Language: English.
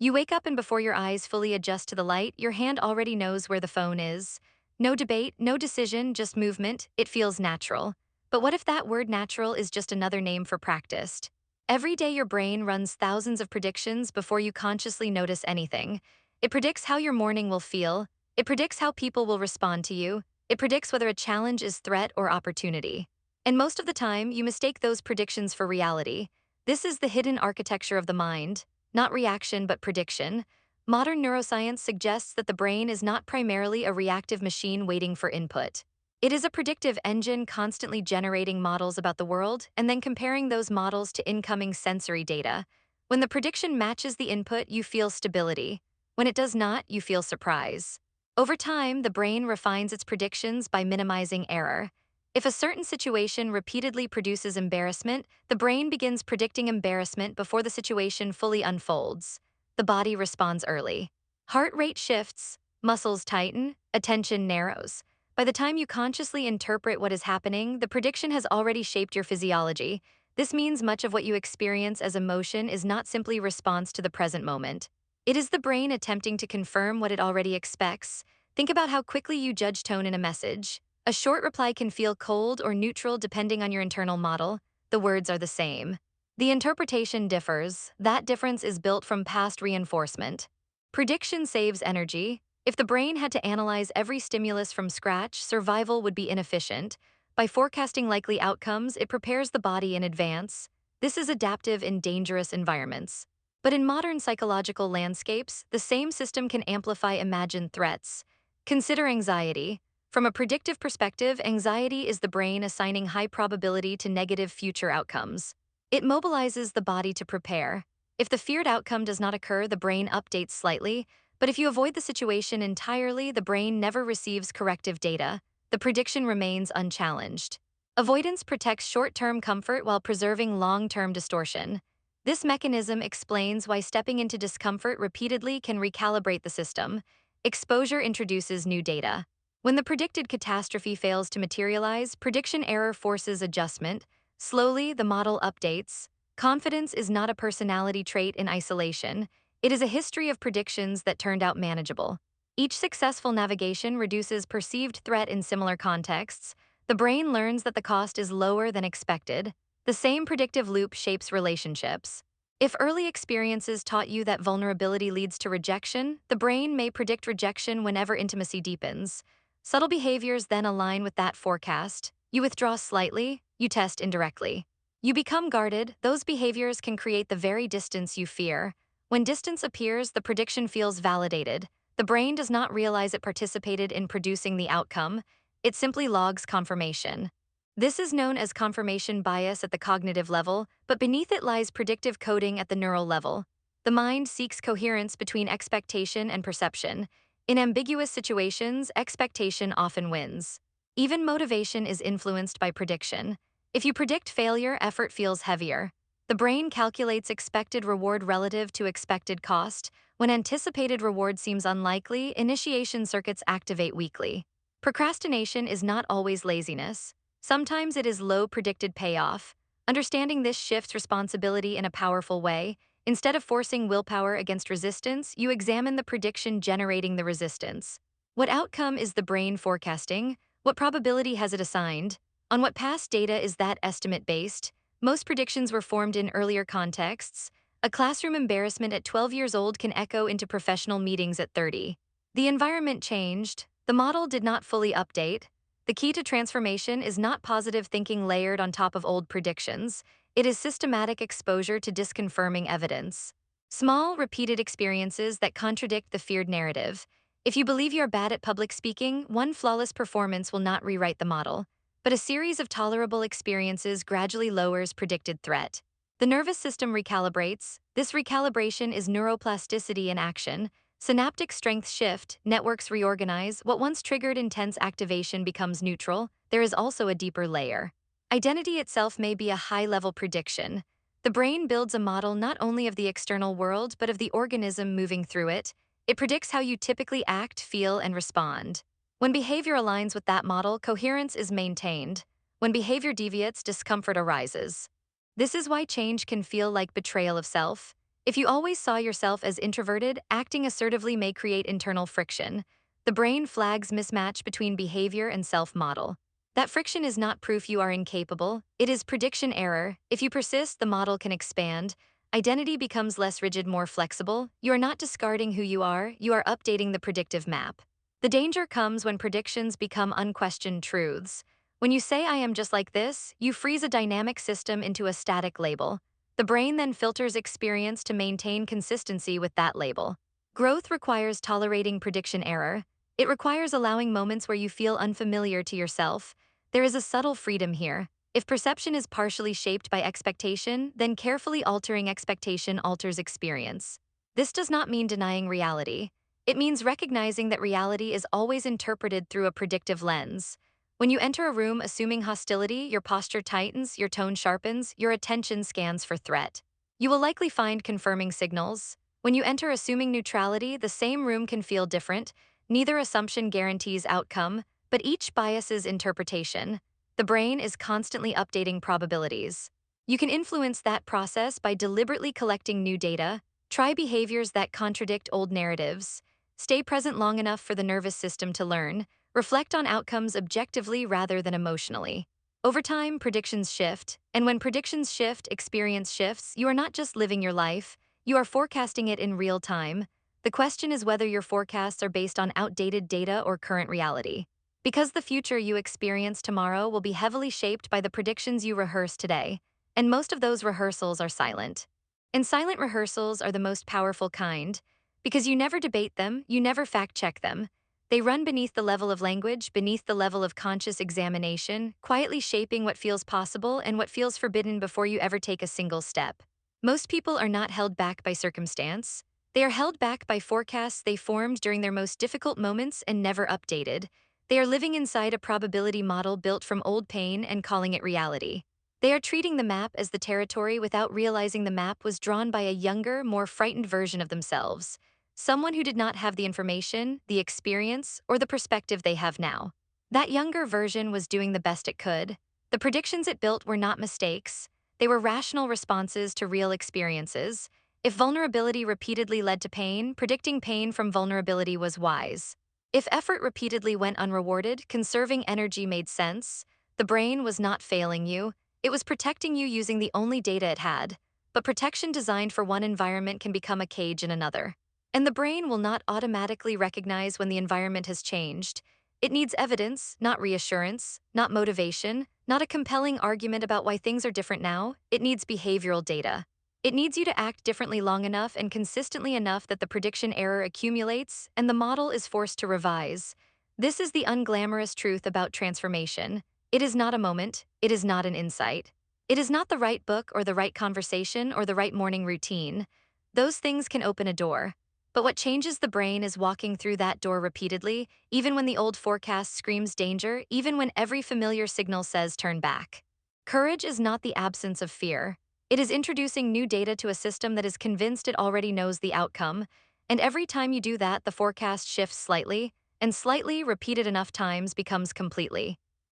You wake up and before your eyes fully adjust to the light, your hand already knows where the phone is. No debate, no decision, just movement. It feels natural. But what if that word natural is just another name for practiced? Every day your brain runs thousands of predictions before you consciously notice anything. It predicts how your morning will feel. It predicts how people will respond to you. It predicts whether a challenge is threat or opportunity. And most of the time, you mistake those predictions for reality. This is the hidden architecture of the mind. Not reaction, but prediction. Modern neuroscience suggests that the brain is not primarily a reactive machine waiting for input. It is a predictive engine constantly generating models about the world and then comparing those models to incoming sensory data. When the prediction matches the input, you feel stability. When it does not, you feel surprise. Over time, the brain refines its predictions by minimizing error. If a certain situation repeatedly produces embarrassment, the brain begins predicting embarrassment before the situation fully unfolds. The body responds early. Heart rate shifts, muscles tighten, attention narrows. By the time you consciously interpret what is happening, the prediction has already shaped your physiology. This means much of what you experience as emotion is not simply response to the present moment. It is the brain attempting to confirm what it already expects. Think about how quickly you judge tone in a message. A short reply can feel cold or neutral depending on your internal model. The words are the same. The interpretation differs. That difference is built from past reinforcement. Prediction saves energy. If the brain had to analyze every stimulus from scratch, survival would be inefficient. By forecasting likely outcomes, it prepares the body in advance. This is adaptive in dangerous environments. But in modern psychological landscapes, the same system can amplify imagined threats. Consider anxiety. From a predictive perspective, anxiety is the brain assigning high probability to negative future outcomes. It mobilizes the body to prepare. If the feared outcome does not occur, the brain updates slightly, but if you avoid the situation entirely, the brain never receives corrective data. The prediction remains unchallenged. Avoidance protects short-term comfort while preserving long-term distortion. This mechanism explains why stepping into discomfort repeatedly can recalibrate the system. Exposure introduces new data. When the predicted catastrophe fails to materialize, prediction error forces adjustment. Slowly, the model updates. Confidence is not a personality trait in isolation. It is a history of predictions that turned out manageable. Each successful navigation reduces perceived threat in similar contexts. The brain learns that the cost is lower than expected. The same predictive loop shapes relationships. If early experiences taught you that vulnerability leads to rejection, the brain may predict rejection whenever intimacy deepens. Subtle behaviors then align with that forecast. You withdraw slightly, you test indirectly. You become guarded. Those behaviors can create the very distance you fear. When distance appears, the prediction feels validated. The brain does not realize it participated in producing the outcome. It simply logs confirmation. This is known as confirmation bias at the cognitive level, but beneath it lies predictive coding at the neural level. The mind seeks coherence between expectation and perception. In ambiguous situations, expectation often wins. Even motivation is influenced by prediction. If you predict failure, effort feels heavier. The brain calculates expected reward relative to expected cost. When anticipated reward seems unlikely, initiation circuits activate weakly. Procrastination is not always laziness. Sometimes it is low predicted payoff. Understanding this shifts responsibility in a powerful way. Instead of forcing willpower against resistance, you examine the prediction generating the resistance. What outcome is the brain forecasting? What probability has it assigned? On what past data is that estimate based? Most predictions were formed in earlier contexts. A classroom embarrassment at 12 years old can echo into professional meetings at 30. The environment changed. The model did not fully update. The key to transformation is not positive thinking layered on top of old predictions. It is systematic exposure to disconfirming evidence. Small, repeated experiences that contradict the feared narrative. If you believe you're bad at public speaking, one flawless performance will not rewrite the model, but a series of tolerable experiences gradually lowers predicted threat. The nervous system recalibrates. This recalibration is neuroplasticity in action. Synaptic strength shift, networks reorganize, what once triggered intense activation becomes neutral. There is also a deeper layer. Identity itself may be a high-level prediction. The brain builds a model not only of the external world, but of the organism moving through it. It predicts how you typically act, feel, and respond. When behavior aligns with that model, coherence is maintained. When behavior deviates, discomfort arises. This is why change can feel like betrayal of self. If you always saw yourself as introverted, acting assertively may create internal friction. The brain flags mismatch between behavior and self-model. That friction is not proof you are incapable, it is prediction error. If you persist, the model can expand. Identity becomes less rigid, more flexible. You are not discarding who you are updating the predictive map. The danger comes when predictions become unquestioned truths. When you say, I am just like this, you freeze a dynamic system into a static label. The brain then filters experience to maintain consistency with that label. Growth requires tolerating prediction error. It requires allowing moments where you feel unfamiliar to yourself. There is a subtle freedom here. If perception is partially shaped by expectation, then carefully altering expectation alters experience. This does not mean denying reality. It means recognizing that reality is always interpreted through a predictive lens. When you enter a room assuming hostility, your posture tightens, your tone sharpens, your attention scans for threat. You will likely find confirming signals. When you enter assuming neutrality, the same room can feel different. Neither assumption guarantees outcome, but each biases interpretation. The brain is constantly updating probabilities. You can influence that process by deliberately collecting new data. Try behaviors that contradict old narratives. Stay present long enough for the nervous system to learn. Reflect on outcomes objectively rather than emotionally. Over time, predictions shift, and when predictions shift, experience shifts. You are not just living your life, you are forecasting it in real time. The question is whether your forecasts are based on outdated data or current reality. Because the future you experience tomorrow will be heavily shaped by the predictions you rehearse today, and most of those rehearsals are silent. And silent rehearsals are the most powerful kind, because you never debate them, you never fact-check them. They run beneath the level of language, beneath the level of conscious examination, quietly shaping what feels possible and what feels forbidden before you ever take a single step. Most people are not held back by circumstance. They are held back by forecasts they formed during their most difficult moments and never updated. They are living inside a probability model built from old pain and calling it reality. They are treating the map as the territory without realizing the map was drawn by a younger, more frightened version of themselves. Someone who did not have the information, the experience, or the perspective they have now. That younger version was doing the best it could. The predictions it built were not mistakes. They were rational responses to real experiences. If vulnerability repeatedly led to pain, predicting pain from vulnerability was wise. If effort repeatedly went unrewarded, conserving energy made sense. The brain was not failing you. It was protecting you using the only data it had. But protection designed for one environment can become a cage in another. And the brain will not automatically recognize when the environment has changed. It needs evidence, not reassurance, not motivation, not a compelling argument about why things are different now. It needs behavioral data. It needs you to act differently long enough and consistently enough that the prediction error accumulates and the model is forced to revise. This is the unglamorous truth about transformation. It is not a moment, it is not an insight. It is not the right book or the right conversation or the right morning routine. Those things can open a door. But what changes the brain is walking through that door repeatedly, even when the old forecast screams danger, even when every familiar signal says turn back. Courage is not the absence of fear. It is introducing new data to a system that is convinced it already knows the outcome. And every time you do that, the forecast shifts slightly, and slightly, repeated enough times, becomes completely.